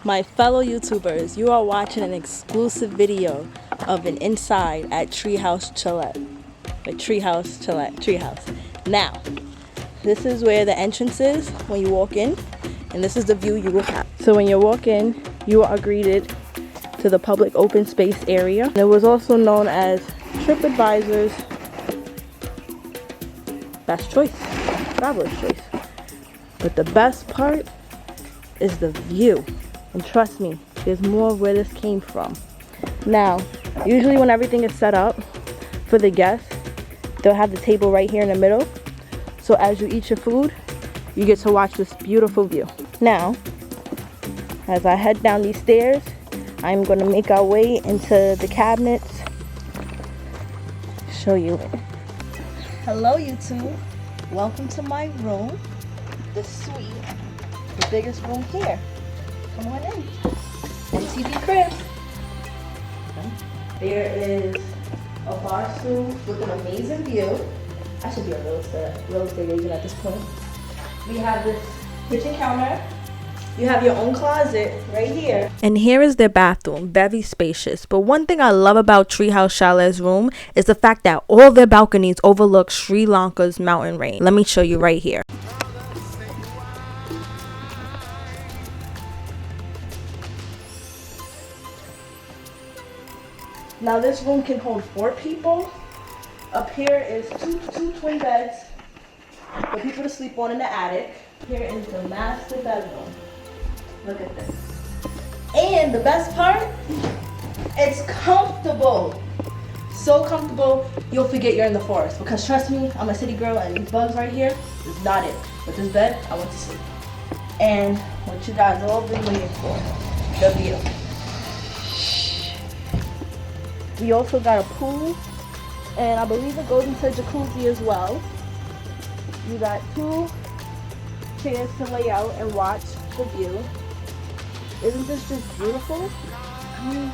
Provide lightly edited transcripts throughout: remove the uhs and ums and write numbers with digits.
My fellow YouTubers, you are watching an exclusive video of an inside at Tree House Chalet. The Tree House Chalet. Tree House. Now, this is where the entrance is when you walk in, and this is the view you will have. So when you walk in, you are greeted to the public open space area. And it was also known as TripAdvisor's best choice, traveler's choice. But the best part is the view. And trust me, there's more where this came from. Now, usually when everything is set up for the guests, they'll have the table right here in the middle. So as you eat your food, you get to watch this beautiful view. Now, as I head down these stairs, I'm going to make our way into the cabinets. Show you it. Hello YouTube. Welcome to my room. The suite. The biggest room here. Come on in. MTV crib. There is a bar stool with an amazing view. I should be a real estate agent at this point. We have this kitchen counter. You have your own closet right here. And here is their bathroom, very spacious. But one thing I love about Tree House Chalet's room is the fact that all their balconies overlook Sri Lanka's mountain range. Let me show you right here. Now this room can hold 4 people. Up here is two twin beds for people to sleep on in the attic. Here is the master bedroom. Look at this. And the best part, it's comfortable. So comfortable, you'll forget you're in the forest. Because trust me, I'm a city girl and these bugs right here is not it. With this bed, I went to sleep. And what you guys all been waiting for, the view. We also got a pool, and I believe it goes into a jacuzzi as well. You got 2 chairs to lay out and watch the view. Isn't this just beautiful? I mean,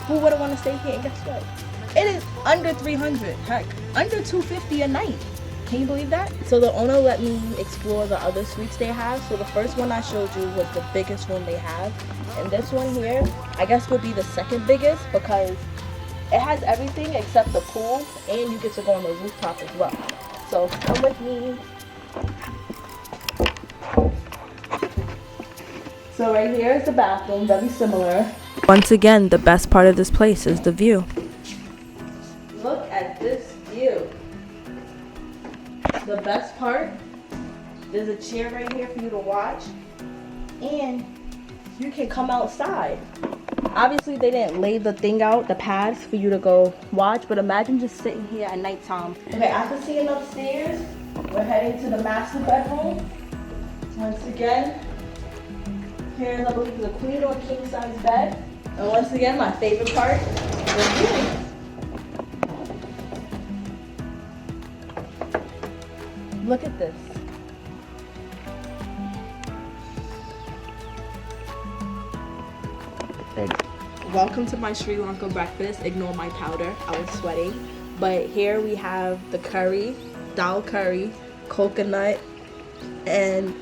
who wouldn't want to stay here? And guess what? It is under 300, heck, under 250 a night. Can you believe that? So the owner let me explore the other suites they have. So the first one I showed you was the biggest room they have. And this one here, I guess would be the second biggest because it has everything except the pool, and you get to go on the rooftop as well. So come with me. So right here is the bathroom, very similar. Once again, the best part of this place is the view. Look at this view. The best part, there's a chair right here for you to watch, and you can come outside. Obviously, they didn't lay the thing out, the pads, for you to go watch, but imagine just sitting here at nighttime. Okay, after seeing upstairs, we're heading to the master bedroom. Once again, here's, I believe, the queen or king size bed. And once again, my favorite part, the view. Look at this. Welcome to my Sri Lanka breakfast. Ignore my powder, I was sweating. But here we have the curry, dal curry, coconut, and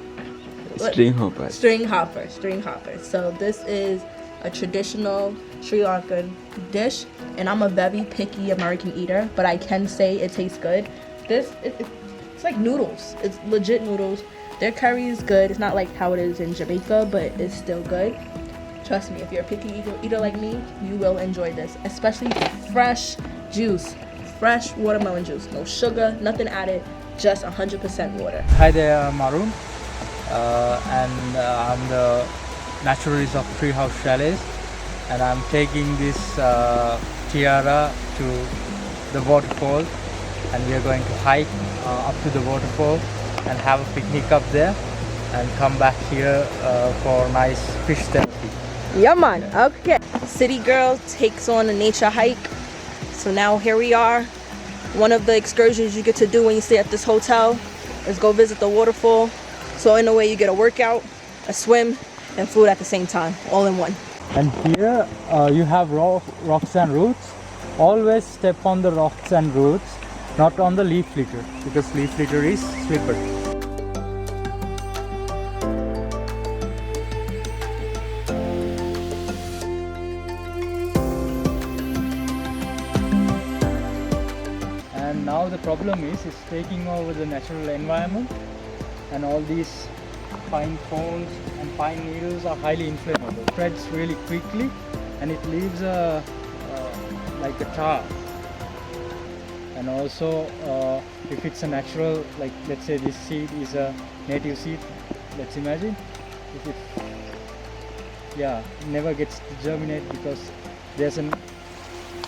string hopper. String hopper. So this is a traditional Sri Lankan dish, and I'm a very picky American eater, but I can say it tastes good. It's like noodles. It's legit noodles. Their curry is good. It's not like how it is in Jamaica, but it's still good. Trust me, if you're a picky eater like me, you will enjoy this. Especially fresh juice, fresh watermelon juice. No sugar, nothing added, just 100% water. Hi there, I'm Arun, and I'm the naturalist of Tree House Chalet, and I'm taking this tiara to the waterfall, and we are going to hike up to the waterfall and have a picnic up there and come back here for nice fish therapy. Yeah, man. Okay. City girl takes on a nature hike. So now here we are. One of the excursions you get to do when you stay at this hotel is go visit the waterfall. So in a way you get a workout, a swim, and food at the same time, all in one. And here you have rocks and roots. Always step on the rocks and roots, not on the leaf litter, because leaf litter is slippery. problem is it's taking over the natural environment, and all these pine cones and pine needles are highly inflammable. It spreads really quickly and it leaves like a tar. And also if it's a natural, like let's say this seed is a native seed, let's imagine if it never gets to germinate because there's a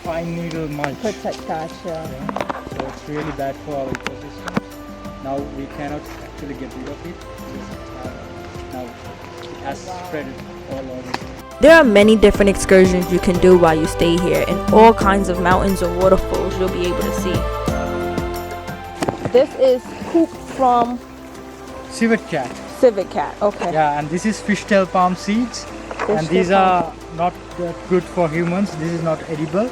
pine needle mulch. Gotcha. Yeah. So it's really bad for our ecosystem. Now we cannot actually get rid of it. Now it has spread all over. There are many different excursions you can do while you stay here, and all kinds of mountains and waterfalls you'll be able to see. This is poop from Civet cat. civet cat. Okay. Yeah, and this is fishtail palm seeds. And these are not good for humans. This is not edible.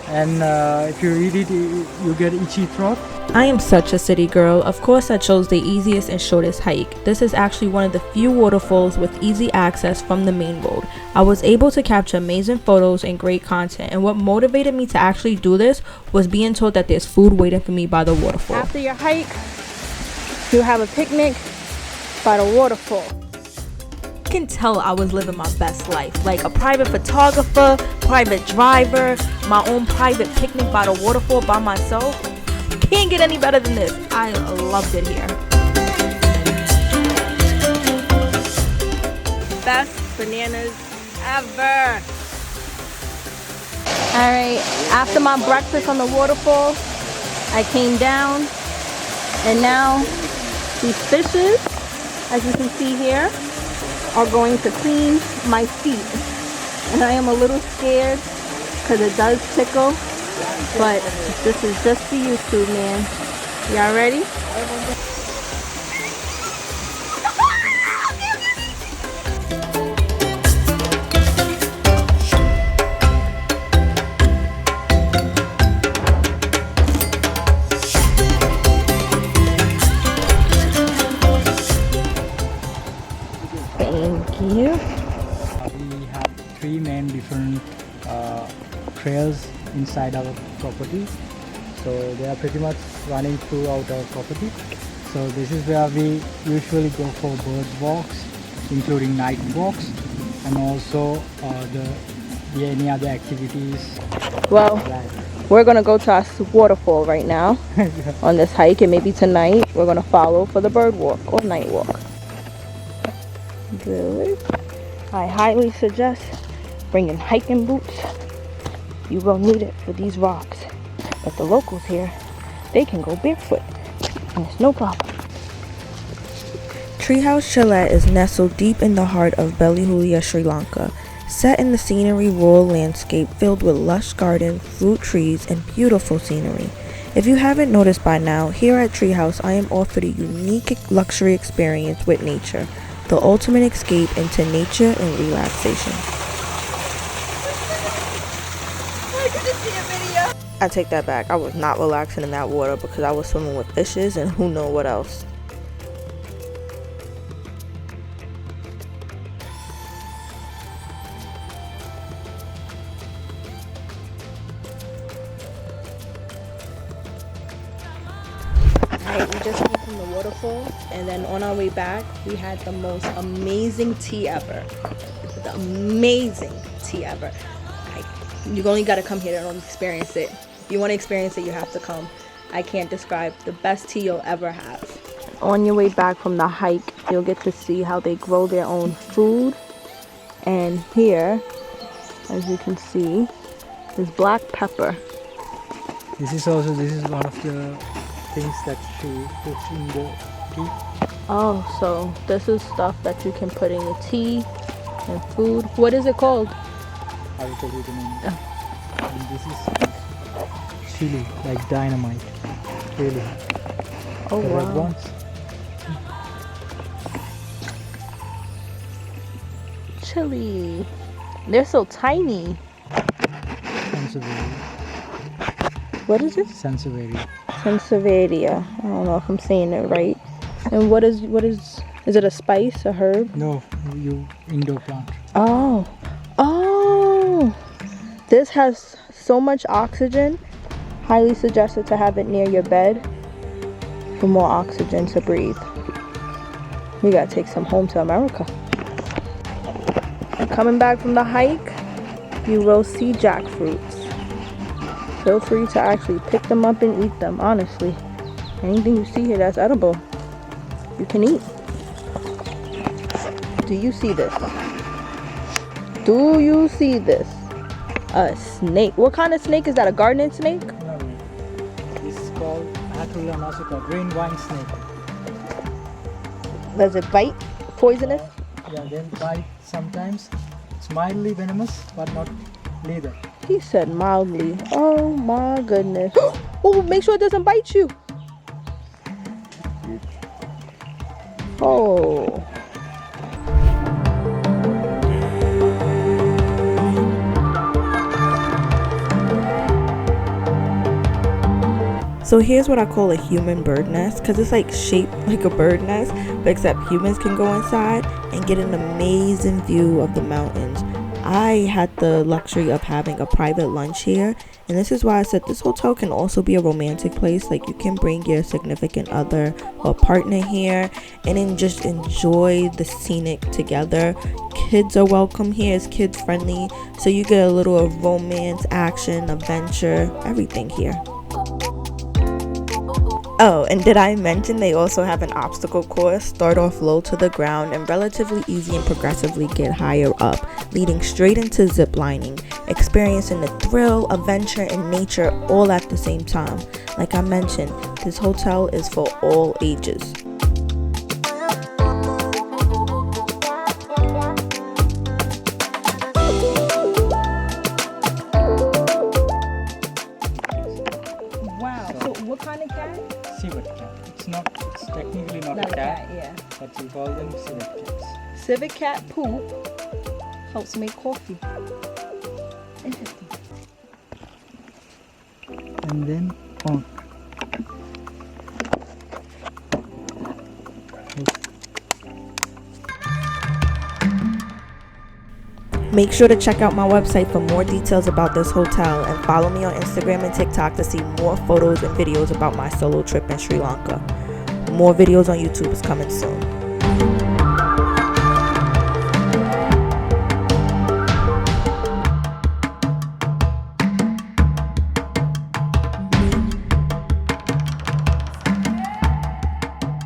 And if you eat it, you get itchy throat. I am such a city girl. Of course I chose the easiest and shortest hike. This is actually one of the few waterfalls with easy access from the main road. I was able to capture amazing photos and great content, and what motivated me to actually do this was being told that there's food waiting for me by the waterfall. After your hike, you have a picnic by the waterfall. You can tell I was living my best life, like a private photographer, private driver, my own private picnic by the waterfall by myself. Can't get any better than this. I loved it here. Best bananas ever. Alright, after my breakfast on the waterfall, I came down, and now these fishes, as you can see here, are going to clean my feet. And I am a little scared because it does tickle, but this is just for YouTube, man. Y'all ready? Thank you. We have three main different trails inside our property. So they are pretty much running throughout our property. So this is where we usually go for bird walks, including night walks, and also any other activities. Well, we're gonna go to our waterfall right now on this hike, and maybe tonight we're gonna follow for the bird walk or night walk. Good. I highly suggest bringing hiking boots. You will need it for these rocks. But the locals here, they can go barefoot, and it's no problem. Tree House Chalet is nestled deep in the heart of Belihuloya, Sri Lanka, set in the scenery rural landscape filled with lush gardens, fruit trees, and beautiful scenery. If you haven't noticed by now, here at Tree House I am offered a unique luxury experience with nature, the ultimate escape into nature and relaxation. I take that back. I was not relaxing in that water because I was swimming with fishes and who knows what else. Alright, we just came from the waterfall, and then on our way back we had the most amazing tea ever. The amazing tea ever. You only got to come here to experience it. If you want to experience it, you have to come. I can't describe the best tea you'll ever have. On your way back from the hike, you'll get to see how they grow their own food. And here, as you can see, is black pepper. This is one of the things that she puts in the tea. Oh, so this is stuff that you can put in your tea and food. What is it called? I will tell you the name. And this is chili, like dynamite. Really. Oh, the wow. red ones. Chili. They're so tiny. Sansevieria. What is it? Sansevieria. Sansevieria. I don't know if I'm saying it right. And what is it a spice, a herb? No, indoor plant. Oh. This has so much oxygen Highly suggested to have it near your bed for more oxygen to breathe. We gotta take some home to America. Coming back from the hike, you will see jackfruits. Feel free to actually pick them up and eat them, honestly. Anything you see here that's edible, you can eat. Do you see this? Do you see this? A snake. What kind of snake is that? A garden snake? No. This is called Atula nasuka, green wine snake. Does it bite? Poisonous? Yeah, they'll bite sometimes. It's mildly venomous, but not lethal. He said mildly. Oh my goodness. Oh, make sure it doesn't bite you. Oh. So here's what I call a human bird nest, because it's like shaped like a bird nest, but except humans can go inside and get an amazing view of the mountains. I had the luxury of having a private lunch here, and this is why I said this hotel can also be a romantic place. Like, you can bring your significant other or partner here and then just enjoy the scenic together. Kids are welcome here, it's kids friendly, so you get a little of romance, action, adventure, everything here. Oh, and did I mention they also have an obstacle course? Start off low to the ground and relatively easy and progressively get higher up, leading straight into zip lining, experiencing the thrill, adventure, and nature all at the same time. Like I mentioned, this hotel is for all ages. Wow. So what kind of cat? Civet cat. It's technically not a cat, yeah. but we call them civet cats. Civet cat poop helps make coffee. Interesting. And then on. Make sure to check out my website for more details about this hotel and follow me on Instagram and TikTok to see more photos and videos about my solo trip in Sri Lanka. More videos on YouTube is coming soon.